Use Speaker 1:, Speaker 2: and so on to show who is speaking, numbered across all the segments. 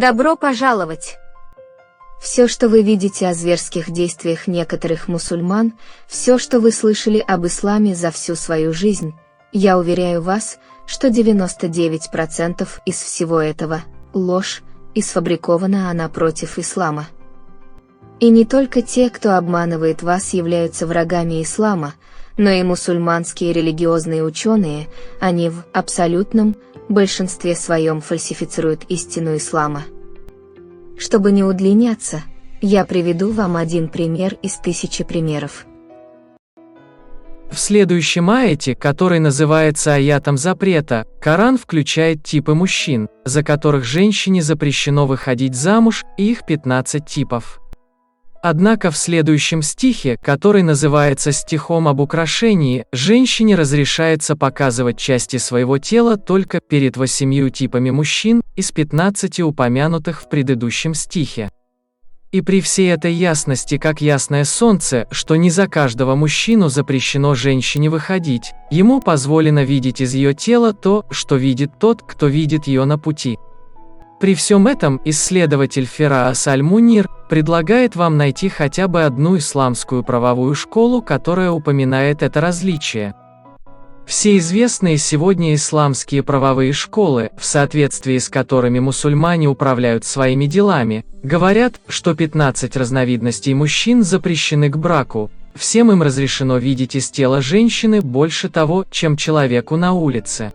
Speaker 1: Добро пожаловать! Все, что вы видите о зверских действиях некоторых мусульман, все, что вы слышали об исламе за всю свою жизнь, я уверяю вас, что 99% из всего этого – ложь, и сфабрикована она против ислама. И не только те, кто обманывает вас, являются врагами ислама, но и мусульманские религиозные ученые, они в абсолютном большинстве своем фальсифицируют истину ислама. Чтобы не удлиняться, я приведу вам один пример из 1000 примеров.
Speaker 2: В следующем аяте, который называется аятом запрета, Коран включает типы мужчин, за которых женщине запрещено выходить замуж, и их 15 типов. Однако в следующем стихе, который называется стихом об украшении, женщине разрешается показывать части своего тела только перед 8 типами мужчин из 15 упомянутых в предыдущем стихе. И при всей этой ясности, как ясное солнце, что не за каждого мужчину запрещено женщине выходить, ему позволено видеть из ее тела то, что видит тот, кто видит ее на пути. При всем этом исследователь Фираас Аль-Мунир предлагает вам найти хотя бы одну исламскую правовую школу, которая упоминает это различие. Все известные сегодня исламские правовые школы, в соответствии с которыми мусульмане управляют своими делами, говорят, что 15 разновидностей мужчин запрещены к браку, всем им разрешено видеть из тела женщины больше того, чем человеку на улице.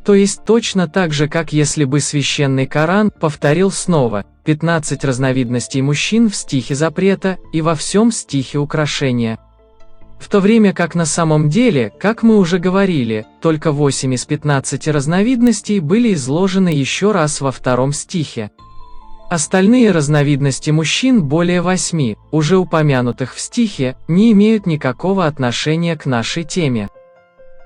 Speaker 2: То есть точно так же, как если бы священный Коран повторил снова 15 разновидностей мужчин в стихе запрета и во всем стихе украшения. В то время как на самом деле, как мы уже говорили, только 8 из 15 разновидностей были изложены еще раз во 2 стихе. Остальные разновидности мужчин, более 8, уже упомянутых в стихе, не имеют никакого отношения к нашей теме.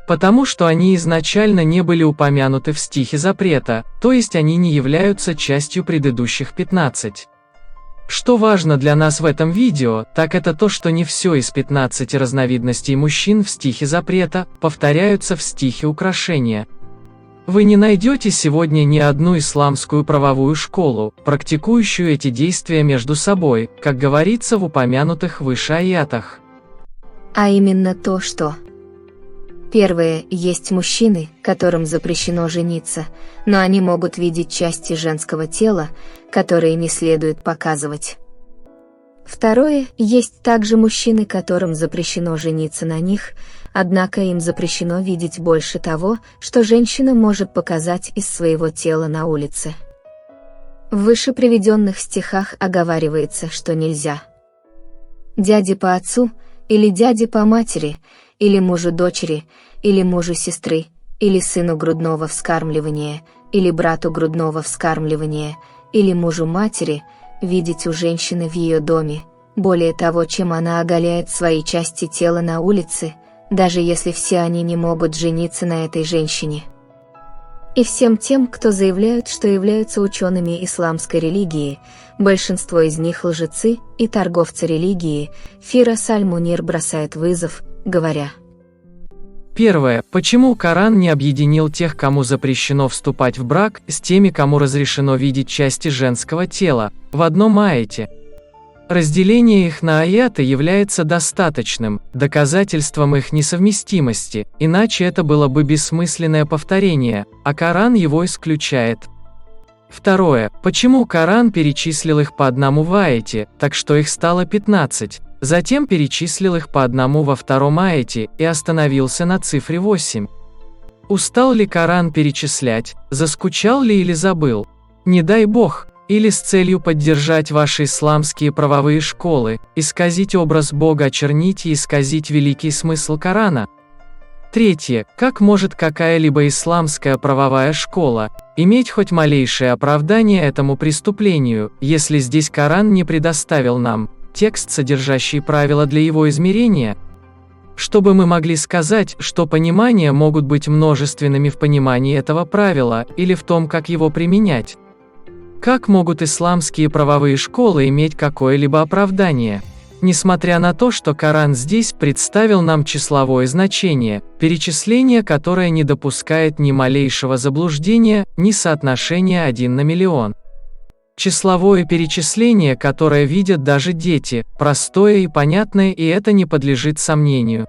Speaker 2: Потому что они изначально не были упомянуты в стихе запрета, то есть они не являются частью предыдущих 15. Что важно для нас в этом видео, так это то, что не все из 15 разновидностей мужчин в стихе запрета повторяются в стихе украшения. Вы не найдете сегодня ни одну исламскую правовую школу, практикующую эти действия между собой, как говорится в упомянутых выше аятах.
Speaker 1: А именно то, что... Первое, есть мужчины, которым запрещено жениться, но они могут видеть части женского тела, которые не следует показывать. Второе, есть также мужчины, которым запрещено жениться на них, однако им запрещено видеть больше того, что женщина может показать из своего тела на улице. В выше приведенных стихах оговаривается, что нельзя дяде по отцу, или дяде по матери, или мужу дочери, или мужу сестры, или сыну грудного вскармливания, или брату грудного вскармливания, или мужу матери, видеть у женщины в ее доме, более того, чем она оголяет свои части тела на улице, даже если все они не могут жениться на этой женщине. И всем тем, кто заявляют, что являются учеными исламской религии, большинство из них лжецы и торговцы религии, Фираас Аль-Мунир бросает вызов, говоря:
Speaker 2: Первое. Почему Коран не объединил тех, кому запрещено вступать в брак, с теми, кому разрешено видеть части женского тела, в одном аяте? Разделение их на аяты является достаточным доказательством их несовместимости, иначе это было бы бессмысленное повторение, а Коран его исключает. Второе. Почему Коран перечислил их по одному в аяте, так что их стало 15, затем перечислил их по одному во 2 аяте и остановился на цифре 8? Устал ли Коран перечислять, заскучал ли или забыл? Не дай Бог. Или с целью поддержать ваши исламские правовые школы, исказить образ Бога, очернить и исказить великий смысл Корана? Третье. Как может какая-либо исламская правовая школа иметь хоть малейшее оправдание этому преступлению, если здесь Коран не предоставил нам текст, содержащий правила для его измерения? Чтобы мы могли сказать, что понимания могут быть множественными в понимании этого правила или в том, как его применять. Как могут исламские правовые школы иметь какое-либо оправдание? Несмотря на то, что Коран здесь представил нам числовое значение, перечисление которое не допускает ни малейшего заблуждения, ни соотношения 1 на миллион. Числовое перечисление, которое видят даже дети, простое и понятное, и это не подлежит сомнению.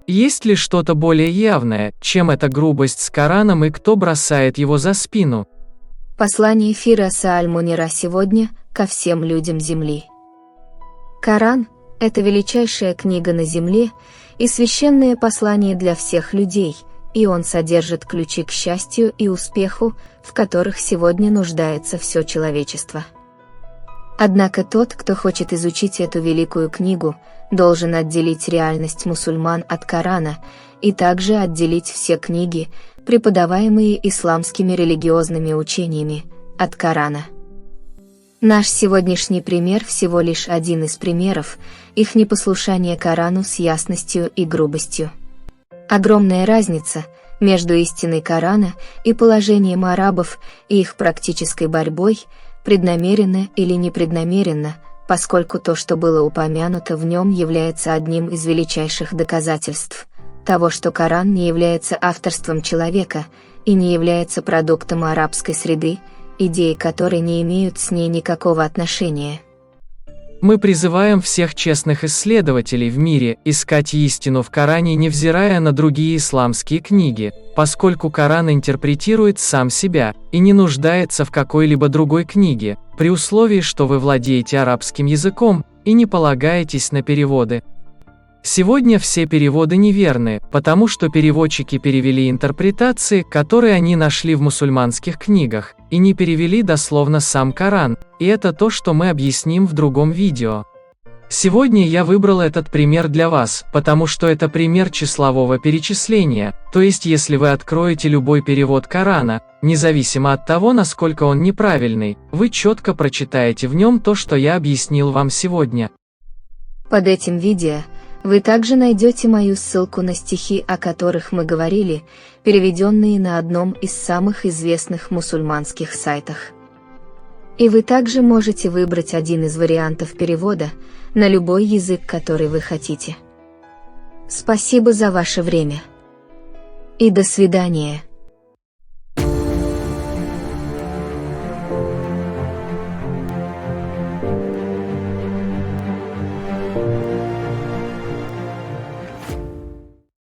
Speaker 2: Есть ли что-то более явное, чем эта грубость с Кораном, и кто бросает его за спину?
Speaker 1: Послание Фираса Аль-Мунира сегодня ко всем людям Земли. Коран – это величайшая книга на Земле и священное послание для всех людей, и он содержит ключи к счастью и успеху, в которых сегодня нуждается все человечество. Однако тот, кто хочет изучить эту великую книгу, должен отделить реальность мусульман от Корана и также отделить все книги, преподаваемые исламскими религиозными учениями, от Корана. Наш сегодняшний пример всего лишь один из примеров их непослушания Корану с ясностью и грубостью. Огромная разница между истиной Корана и положением арабов и их практической борьбой, преднамеренно или непреднамеренно, поскольку то, что было упомянуто в нем, является одним из величайших доказательств того, что Коран не является авторством человека и не является продуктом арабской среды, идеи которой не имеют с ней никакого отношения.
Speaker 2: Мы призываем всех честных исследователей в мире искать истину в Коране, невзирая на другие исламские книги, поскольку Коран интерпретирует сам себя и не нуждается в какой-либо другой книге, при условии, что вы владеете арабским языком и не полагаетесь на переводы. Сегодня все переводы неверны, потому что переводчики перевели интерпретации, которые они нашли в мусульманских книгах, и не перевели дословно сам Коран, и это то, что мы объясним в другом видео. Сегодня я выбрал этот пример для вас, потому что это пример числового перечисления, то есть если вы откроете любой перевод Корана, независимо от того, насколько он неправильный, вы четко прочитаете в нем то, что я объяснил вам сегодня.
Speaker 1: Под этим видео вы также найдете мою ссылку на стихи, о которых мы говорили, переведенные на одном из самых известных мусульманских сайтах. И вы также можете выбрать один из вариантов перевода на любой язык, который вы хотите. Спасибо за ваше время. И до свидания.